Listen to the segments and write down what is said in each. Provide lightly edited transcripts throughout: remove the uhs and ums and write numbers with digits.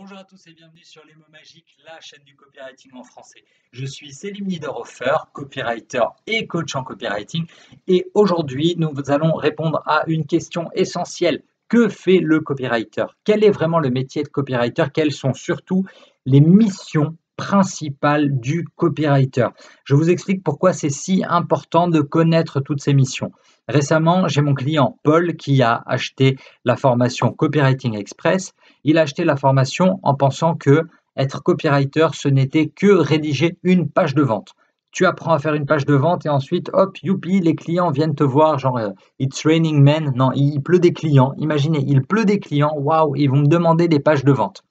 Bonjour à tous et bienvenue sur Les mots magiques, la chaîne du copywriting en français. Je suis Selim Niederhofer, copywriter et coach en copywriting. Et aujourd'hui, nous allons répondre à une question essentielle. Que fait le copywriter? Quel est vraiment le métier de copywriter? Quelles sont surtout les missions principales du copywriter? Je vous explique pourquoi c'est si important de connaître toutes ces missions. Récemment, j'ai mon client Paul qui a acheté la formation Copywriting Express. Il a acheté la formation en pensant que être copywriter, ce n'était que rédiger une page de vente. Tu apprends à faire une page de vente et ensuite, hop, youpi, les clients viennent te voir, genre It's raining men. Non, il pleut des clients. Imaginez, il pleut des clients, waouh, ils vont me demander des pages de vente.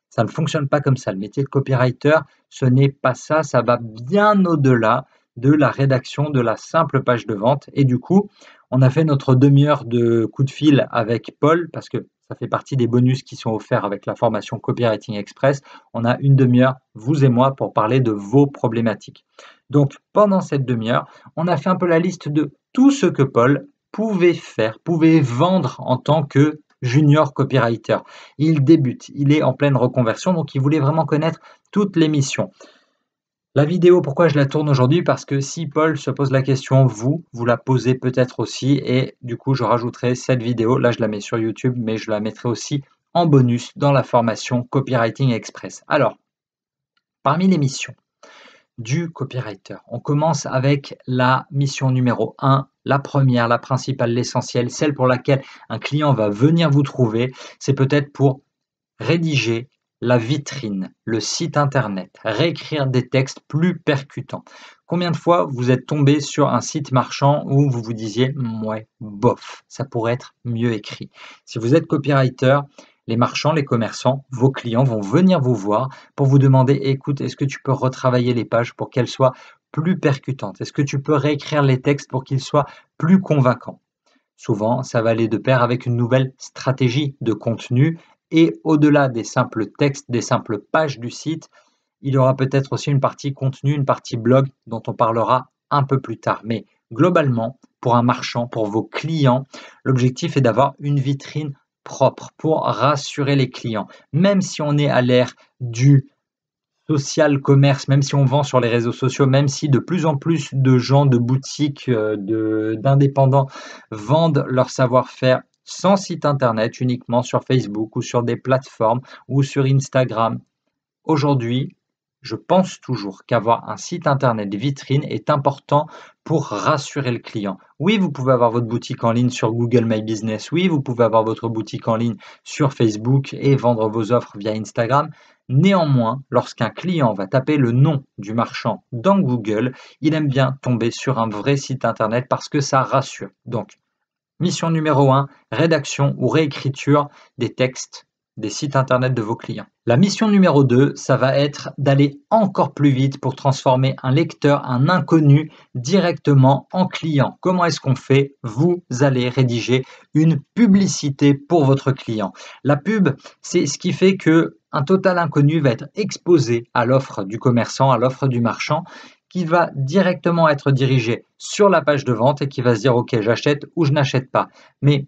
Ça ne fonctionne pas comme ça. Le métier de copywriter, ce n'est pas ça. Ça va bien au-delà de la rédaction de la simple page de vente. Et du coup, on a fait notre demi-heure de coup de fil avec Paul parce que ça fait partie des bonus qui sont offerts avec la formation Copywriting Express. On a une demi-heure, vous et moi, pour parler de vos problématiques. Donc, pendant cette demi-heure, on a fait un peu la liste de tout ce que Paul pouvait faire, pouvait vendre en tant que junior copywriter. Il débute, il est en pleine reconversion, donc il voulait vraiment connaître toutes les missions. La vidéo, pourquoi je la tourne aujourd'hui? Parce que si Paul se pose la question, vous la posez peut-être aussi, et du coup, je rajouterai cette vidéo. Là, je la mets sur YouTube, mais je la mettrai aussi en bonus dans la formation Copywriting Express. Alors, parmi les missions du copywriter, on commence avec la mission numéro 1, la première, la principale, l'essentielle, celle pour laquelle un client va venir vous trouver. C'est peut-être pour rédiger la vitrine, le site internet, réécrire des textes plus percutants. Combien de fois vous êtes tombé sur un site marchand où vous vous disiez ouais, bof, ça pourrait être mieux écrit. Si vous êtes copywriter, les marchands, les commerçants, vos clients vont venir vous voir pour vous demander écoute, est-ce que tu peux retravailler les pages pour qu'elles soient plus percutantes? Est-ce que tu peux réécrire les textes pour qu'ils soient plus convaincants? Souvent, ça va aller de pair avec une nouvelle stratégie de contenu. Et au-delà des simples textes, des simples pages du site, il y aura peut-être aussi une partie contenu, une partie blog dont on parlera un peu plus tard. Mais globalement, pour un marchand, pour vos clients, l'objectif est d'avoir une vitrine propre pour rassurer les clients. Même si on est à l'ère du social commerce, même si on vend sur les réseaux sociaux, même si de plus en plus de gens, de boutiques, d'indépendants vendent leur savoir-faire sans site internet, uniquement sur Facebook ou sur des plateformes ou sur Instagram. Aujourd'hui, je pense toujours qu'avoir un site internet vitrine est important pour rassurer le client. Oui, vous pouvez avoir votre boutique en ligne sur Google My Business. Oui, vous pouvez avoir votre boutique en ligne sur Facebook et vendre vos offres via Instagram. Néanmoins, lorsqu'un client va taper le nom du marchand dans Google, il aime bien tomber sur un vrai site internet parce que ça rassure. Donc, mission numéro 1, rédaction ou réécriture des textes des sites internet de vos clients. La mission numéro 2, ça va être d'aller encore plus vite pour transformer un lecteur, un inconnu, directement en client. Comment est-ce qu'on fait? Vous allez rédiger une publicité pour votre client. La pub, c'est ce qui fait que un total inconnu va être exposé à l'offre du commerçant, à l'offre du marchand, qui va directement être dirigé sur la page de vente et qui va se dire ok, j'achète ou je n'achète pas. Mais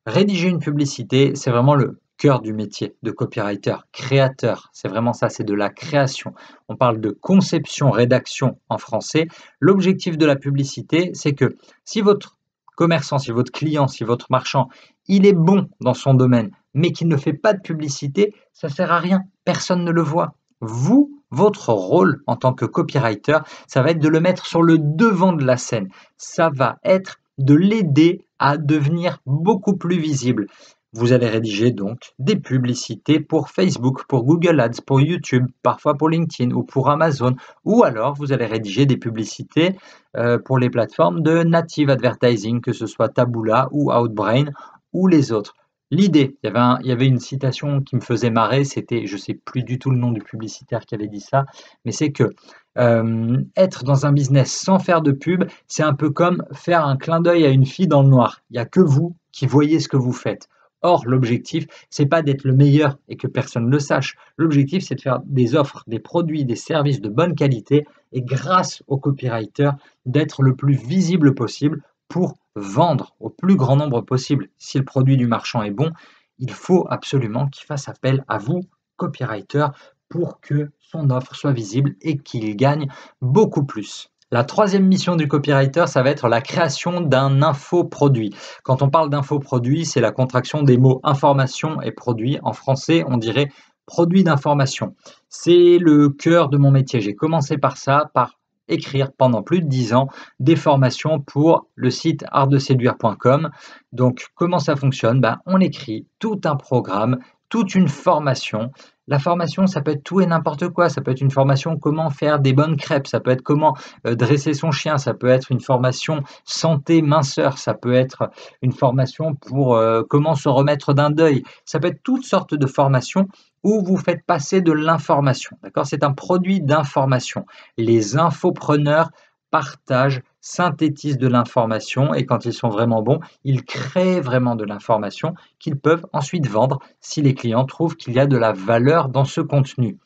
rédiger une publicité, c'est vraiment le cœur du métier de copywriter, créateur. C'est vraiment ça, c'est de la création. On parle de conception, rédaction en français. L'objectif de la publicité, c'est que si votre commerçant, si votre client, si votre marchand, il est bon dans son domaine, mais qu'il ne fait pas de publicité, ça ne sert à rien. Personne ne le voit. Vous, votre rôle en tant que copywriter, ça va être de le mettre sur le devant de la scène. Ça va être de l'aider à devenir beaucoup plus visible. Vous allez rédiger donc des publicités pour Facebook, pour Google Ads, pour YouTube, parfois pour LinkedIn ou pour Amazon, ou alors vous allez rédiger des publicités pour les plateformes de native advertising, que ce soit Taboola ou Outbrain ou les autres. L'idée, il y avait une citation qui me faisait marrer, c'était, je ne sais plus du tout le nom du publicitaire qui avait dit ça, mais c'est que être dans un business sans faire de pub, c'est un peu comme faire un clin d'œil à une fille dans le noir. Il n'y a que vous qui voyez ce que vous faites. Or, l'objectif, c'est pas d'être le meilleur et que personne ne le sache. L'objectif, c'est de faire des offres, des produits, des services de bonne qualité et grâce au copywriter, d'être le plus visible possible pour vendre au plus grand nombre possible. Si le produit du marchand est bon, il faut absolument qu'il fasse appel à vous copywriter pour que son offre soit visible et qu'il gagne beaucoup plus. La troisième mission du copywriter, ça va être la création d'un infoproduit. Quand on parle d'infoproduit, c'est la contraction des mots information et produit. En français, on dirait produit d'information. C'est le cœur de mon métier. J'ai commencé par ça, par écrire pendant plus de 10 ans des formations pour le site artdeséduire.com. Donc, comment ça fonctionne? On écrit tout un programme, toute une formation. La formation, ça peut être tout et n'importe quoi. Ça peut être une formation comment faire des bonnes crêpes, ça peut être comment dresser son chien, ça peut être une formation santé, minceur, ça peut être une formation pour comment se remettre d'un deuil. Ça peut être toutes sortes de formations où vous faites passer de l'information. D'accord? C'est un produit d'information. Les infopreneurs partagent, synthétisent de l'information et quand ils sont vraiment bons, ils créent vraiment de l'information qu'ils peuvent ensuite vendre si les clients trouvent qu'il y a de la valeur dans ce contenu.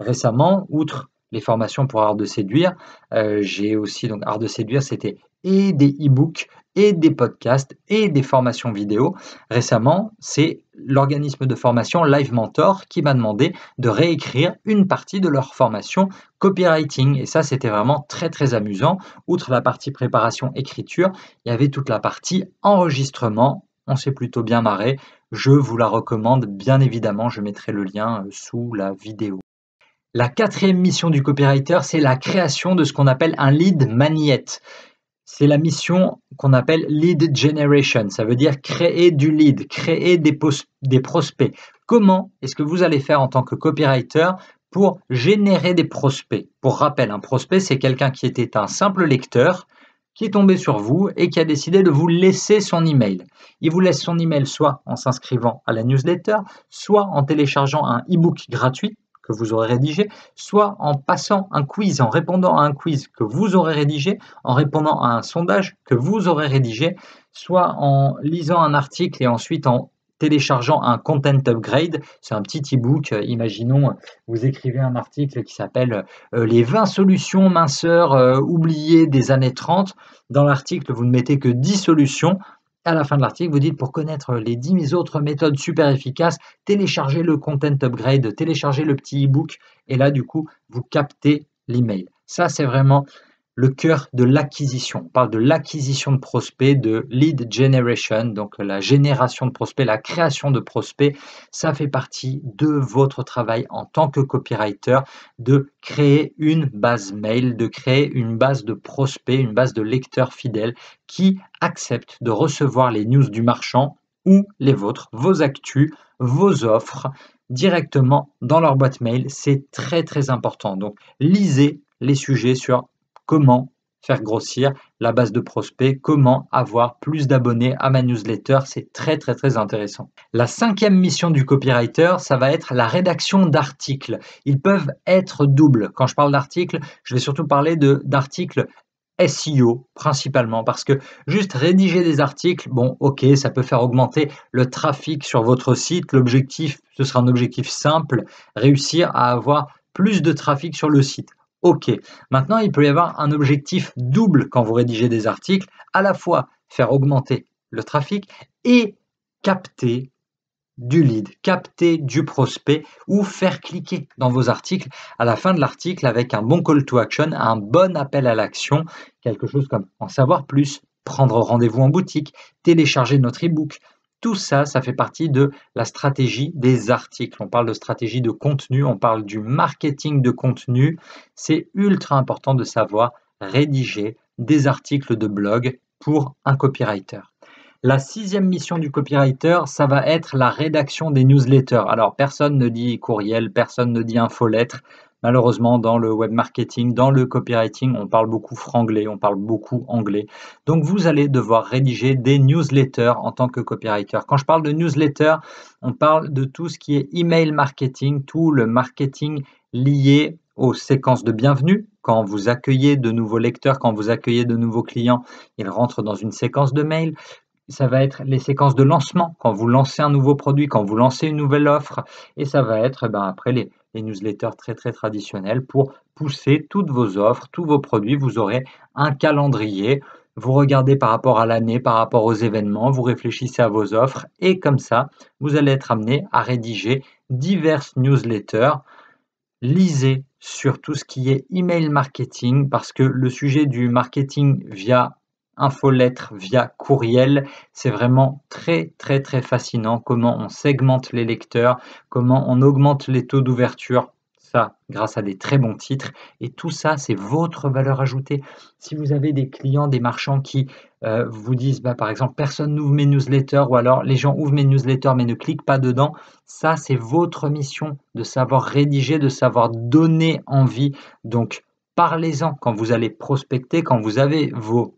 Récemment, outre les formations pour Art de Séduire, j'ai aussi, donc Art de Séduire, c'était et des e-books et des podcasts et des formations vidéo. Récemment, c'est l'organisme de formation Live Mentor qui m'a demandé de réécrire une partie de leur formation copywriting. Et ça, c'était vraiment très, très amusant. Outre la partie préparation écriture, il y avait toute la partie enregistrement. On s'est plutôt bien marré. Je vous la recommande, bien évidemment. Je mettrai le lien sous la vidéo. La quatrième mission du copywriter, c'est la création de ce qu'on appelle un lead magnet. C'est la mission qu'on appelle lead generation. Ça veut dire créer du lead, créer des prospects. Comment est-ce que vous allez faire en tant que copywriter pour générer des prospects? Pour rappel, un prospect, c'est quelqu'un qui était un simple lecteur, qui est tombé sur vous et qui a décidé de vous laisser son email. Il vous laisse son email soit en s'inscrivant à la newsletter, soit en téléchargeant un e-book gratuit que vous aurez rédigé, soit en passant un quiz, en répondant à un quiz que vous aurez rédigé, en répondant à un sondage que vous aurez rédigé, soit en lisant un article et ensuite en téléchargeant un content upgrade. C'est un petit e-book. Imaginons, vous écrivez un article qui s'appelle les 20 solutions minceurs oubliées des années 30. Dans l'article, vous ne mettez que 10 solutions. À la fin de l'article, vous dites pour connaître les 10 autres méthodes super efficaces, téléchargez le content upgrade, téléchargez le petit e-book et là, du coup, vous captez l'email. Ça, c'est vraiment le cœur de l'acquisition. On parle de l'acquisition de prospects, de lead generation, donc la génération de prospects, la création de prospects. Ça fait partie de votre travail en tant que copywriter de créer une base mail, de créer une base de prospects, une base de lecteurs fidèles qui acceptent de recevoir les news du marchand ou les vôtres, vos actus, vos offres directement dans leur boîte mail. C'est très très important. Donc lisez les sujets sur comment faire grossir la base de prospects, comment avoir plus d'abonnés à ma newsletter, c'est très très très intéressant. La cinquième mission du copywriter, ça va être la rédaction d'articles. Ils peuvent être doubles. Quand je parle d'articles, je vais surtout parler d'articles SEO principalement parce que juste rédiger des articles, bon ok, ça peut faire augmenter le trafic sur votre site. L'objectif, ce sera un objectif simple, réussir à avoir plus de trafic sur le site. Ok, maintenant il peut y avoir un objectif double quand vous rédigez des articles, à la fois faire augmenter le trafic et capter du lead, capter du prospect ou faire cliquer dans vos articles à la fin de l'article avec un bon call to action, un bon appel à l'action, quelque chose comme en savoir plus, prendre rendez-vous en boutique, télécharger notre e-book. Tout ça, ça fait partie de la stratégie des articles. On parle de stratégie de contenu, on parle du marketing de contenu. C'est ultra important de savoir rédiger des articles de blog pour un copywriter. La sixième mission du copywriter, ça va être la rédaction des newsletters. Alors, personne ne dit courriel, personne ne dit infolettre. Malheureusement, dans le web marketing, dans le copywriting, on parle beaucoup franglais, on parle beaucoup anglais. Donc, vous allez devoir rédiger des newsletters en tant que copywriter. Quand je parle de newsletter, on parle de tout ce qui est email marketing, tout le marketing lié aux séquences de bienvenue. Quand vous accueillez de nouveaux lecteurs, quand vous accueillez de nouveaux clients, ils rentrent dans une séquence de mail. Ça va être les séquences de lancement, quand vous lancez un nouveau produit, quand vous lancez une nouvelle offre. Et ça va être après les newsletters très très traditionnels pour pousser toutes vos offres, tous vos produits. Vous aurez un calendrier, vous regardez par rapport à l'année, par rapport aux événements, vous réfléchissez à vos offres et comme ça, vous allez être amené à rédiger diverses newsletters. Lisez sur tout ce qui est email marketing parce que le sujet du marketing via infolettre, via courriel, c'est vraiment très très très fascinant comment on segmente les lecteurs, comment on augmente les taux d'ouverture, ça grâce à des très bons titres et tout ça c'est votre valeur ajoutée. Si vous avez des clients, des marchands qui vous disent par exemple personne n'ouvre mes newsletters ou alors les gens ouvrent mes newsletters mais ne cliquent pas dedans, ça, c'est votre mission de savoir rédiger, de savoir donner envie. Donc, parlez-en quand vous allez prospecter, quand vous avez vos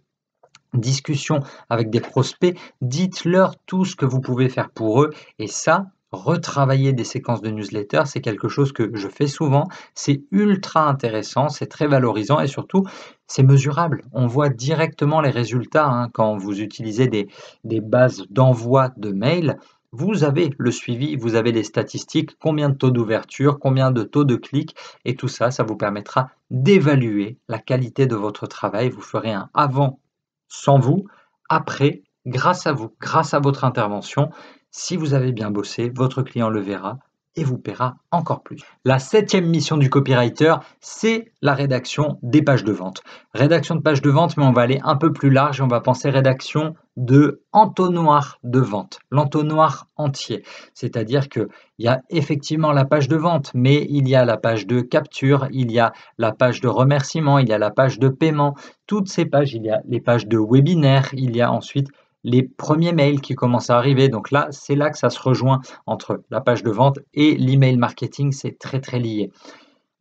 discussions avec des prospects, dites-leur tout ce que vous pouvez faire pour eux. Et ça, retravailler des séquences de newsletter, c'est quelque chose que je fais souvent. C'est ultra intéressant, c'est très valorisant et surtout, c'est mesurable. On voit directement les résultats quand vous utilisez des bases d'envoi de mails. Vous avez le suivi, vous avez les statistiques, combien de taux d'ouverture, combien de taux de clics, et tout ça, ça vous permettra d'évaluer la qualité de votre travail. Vous ferez un avant sans vous, après, grâce à vous, grâce à votre intervention, si vous avez bien bossé, votre client le verra et vous paiera encore plus. La 7e mission du copywriter, c'est la rédaction des pages de vente. Rédaction de pages de vente, mais on va aller un peu plus large et on va penser rédaction de entonnoir de vente, l'entonnoir entier. C'est-à-dire qu'il y a effectivement la page de vente, mais il y a la page de capture, il y a la page de remerciement, il y a la page de paiement. Toutes ces pages, il y a les pages de webinaire, il y a ensuite les premiers mails qui commencent à arriver. Donc là, c'est là que ça se rejoint entre la page de vente et l'email marketing, c'est très très lié.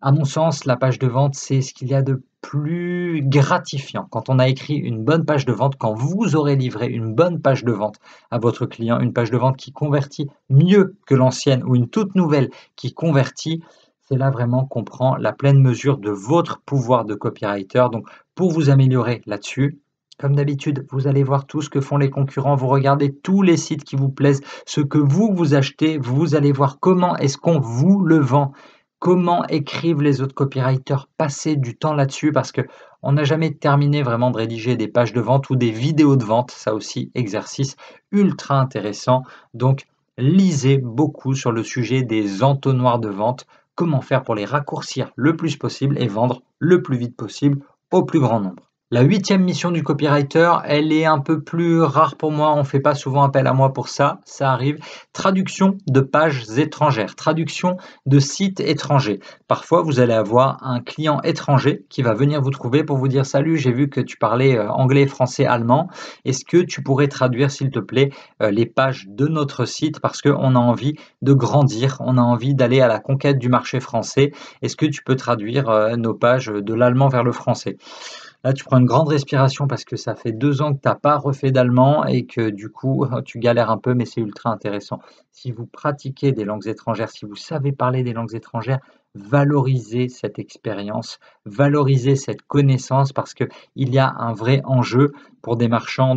À mon sens, la page de vente, c'est ce qu'il y a de plus gratifiant. Quand on a écrit une bonne page de vente, quand vous aurez livré une bonne page de vente à votre client, une page de vente qui convertit mieux que l'ancienne ou une toute nouvelle qui convertit, c'est là vraiment qu'on prend la pleine mesure de votre pouvoir de copywriter. Donc, pour vous améliorer là-dessus, comme d'habitude, vous allez voir tout ce que font les concurrents, vous regardez tous les sites qui vous plaisent, ce que vous achetez, vous allez voir comment est-ce qu'on vous le vend. Comment écrivent les autres copywriters? Passez du temps là-dessus parce que on n'a jamais terminé vraiment de rédiger des pages de vente ou des vidéos de vente. Ça aussi, exercice ultra intéressant. Donc, lisez beaucoup sur le sujet des entonnoirs de vente. Comment faire pour les raccourcir le plus possible et vendre le plus vite possible au plus grand nombre. La 8e mission du copywriter, elle est un peu plus rare pour moi, on ne fait pas souvent appel à moi pour ça, ça arrive. Traduction de pages étrangères, traduction de sites étrangers. Parfois, vous allez avoir un client étranger qui va venir vous trouver pour vous dire « Salut, j'ai vu que tu parlais anglais, français, allemand. Est-ce que tu pourrais traduire, s'il te plaît, les pages de notre site parce qu'on a envie de grandir, on a envie d'aller à la conquête du marché français. Est-ce que tu peux traduire nos pages de l'allemand vers le français ?» Là, tu prends une grande respiration parce que ça fait 2 ans que tu n'as pas refait d'allemand et que du coup, tu galères un peu, mais c'est ultra intéressant. Si vous pratiquez des langues étrangères, si vous savez parler des langues étrangères, valorisez cette expérience, valorisez cette connaissance parce qu'il y a un vrai enjeu pour des marchands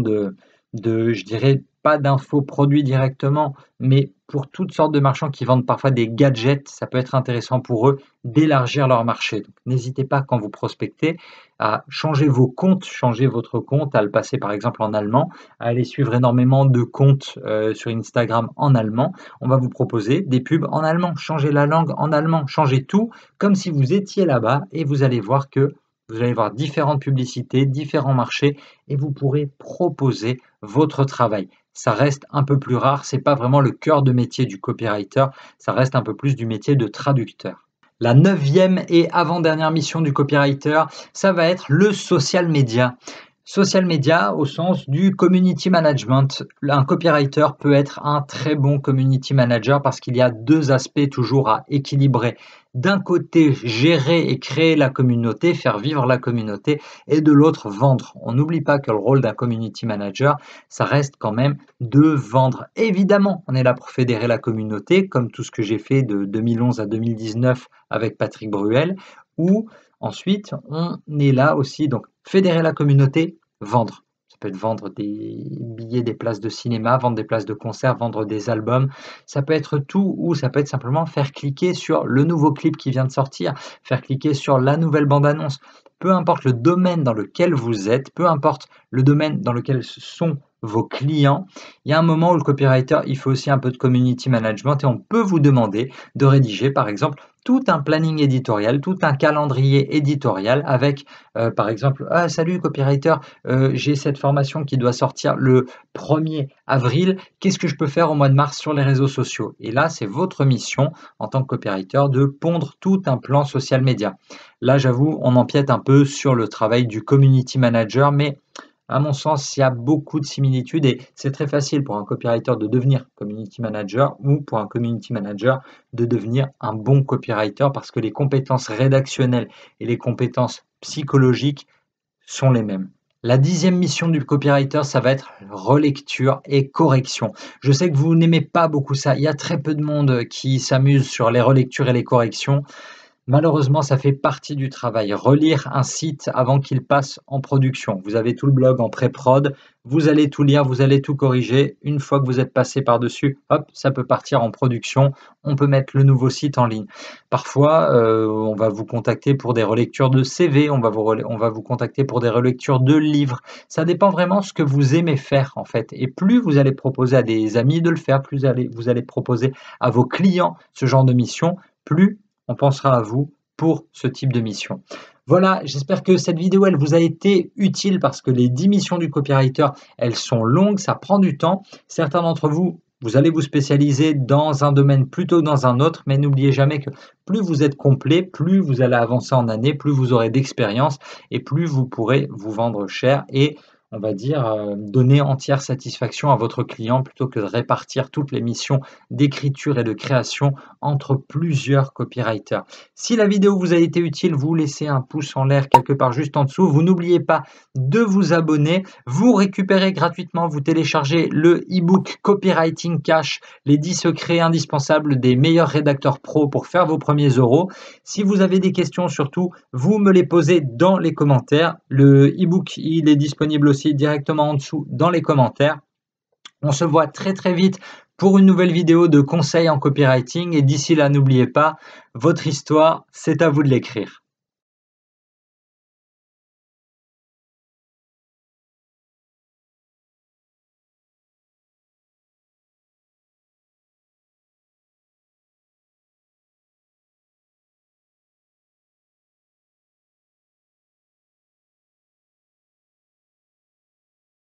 je dirais, pas d'infoproduits directement, mais pour toutes sortes de marchands qui vendent parfois des gadgets, ça peut être intéressant pour eux d'élargir leur marché. Donc, n'hésitez pas quand vous prospectez à changer vos comptes, changer votre compte, à le passer par exemple en allemand, à aller suivre énormément de comptes sur Instagram en allemand. On va vous proposer des pubs en allemand, changez la langue en allemand, changez tout comme si vous étiez là-bas et vous allez voir que vous allez voir différentes publicités, différents marchés et vous pourrez proposer votre travail. Ça reste un peu plus rare, c'est pas vraiment le cœur de métier du copywriter, ça reste un peu plus du métier de traducteur. La 9e et avant-dernière mission du copywriter, ça va être le social media. Social media au sens du community management. Un copywriter peut être un très bon community manager parce qu'il y a 2 aspects toujours à équilibrer. D'un côté, gérer et créer la communauté, faire vivre la communauté, et de l'autre, vendre. On n'oublie pas que le rôle d'un community manager, ça reste quand même de vendre. Évidemment, on est là pour fédérer la communauté, comme tout ce que j'ai fait de 2011 à 2019 avec Patrick Bruel, ou ensuite, on est là aussi, donc fédérer la communauté, vendre. Ça peut être vendre des billets, des places de cinéma, vendre des places de concert, vendre des albums. Ça peut être tout ou ça peut être simplement faire cliquer sur le nouveau clip qui vient de sortir, faire cliquer sur la nouvelle bande-annonce. peu importe le domaine dans lequel vous êtes, peu importe le domaine dans lequel sont vos clients, il y a un moment où le copywriter, il faut aussi un peu de community management et on peut vous demander de rédiger, par exemple, tout un planning éditorial, tout un calendrier éditorial avec, par exemple, ah, salut copywriter, j'ai cette formation qui doit sortir le 1er avril. Qu'est-ce que je peux faire au mois de mars sur les réseaux sociaux? Et là, c'est votre mission en tant que copywriter de pondre tout un plan social media. Là, j'avoue, on empiète un peu sur le travail du community manager, mais à mon sens, il y a beaucoup de similitudes et c'est très facile pour un copywriter de devenir community manager ou pour un community manager de devenir un bon copywriter parce que les compétences rédactionnelles et les compétences psychologiques sont les mêmes. La 10e mission du copywriter, ça va être relecture et correction. Je sais que vous n'aimez pas beaucoup ça. Il y a très peu de monde qui s'amuse sur les relectures et les corrections. Malheureusement, ça fait partie du travail. Relire un site avant qu'il passe en production. Vous avez tout le blog en pré-prod, vous allez tout lire, vous allez tout corriger. Une fois que vous êtes passé par-dessus, hop, ça peut partir en production. On peut mettre le nouveau site en ligne. Parfois, on va vous contacter pour des relectures de CV, on va vous contacter pour des relectures de livres. Ça dépend vraiment de ce que vous aimez faire en fait. Et plus vous allez proposer à des amis de le faire, plus vous allez proposer à vos clients ce genre de mission, plus on pensera à vous pour ce type de mission. Voilà, j'espère que cette vidéo, elle vous a été utile parce que les 10 missions du copywriter, elles sont longues, ça prend du temps. Certains d'entre vous, vous allez vous spécialiser dans un domaine plutôt que dans un autre, mais n'oubliez jamais que plus vous êtes complet, plus vous allez avancer en année, plus vous aurez d'expérience et plus vous pourrez vous vendre cher et on va dire, donner entière satisfaction à votre client plutôt que de répartir toutes les missions d'écriture et de création entre plusieurs copywriters. Si la vidéo vous a été utile, vous laissez un pouce en l'air quelque part juste en dessous. Vous n'oubliez pas de vous abonner. Vous récupérez gratuitement, vous téléchargez le e-book Copywriting Cash, les 10 secrets indispensables des meilleurs rédacteurs pro pour faire vos premiers euros. Si vous avez des questions, surtout, vous me les posez dans les commentaires. Le e-book, il est disponible aussi directement en dessous dans les commentaires. On se voit très très vite pour une nouvelle vidéo de conseils en copywriting et d'ici là, n'oubliez pas, votre histoire, c'est à vous de l'écrire.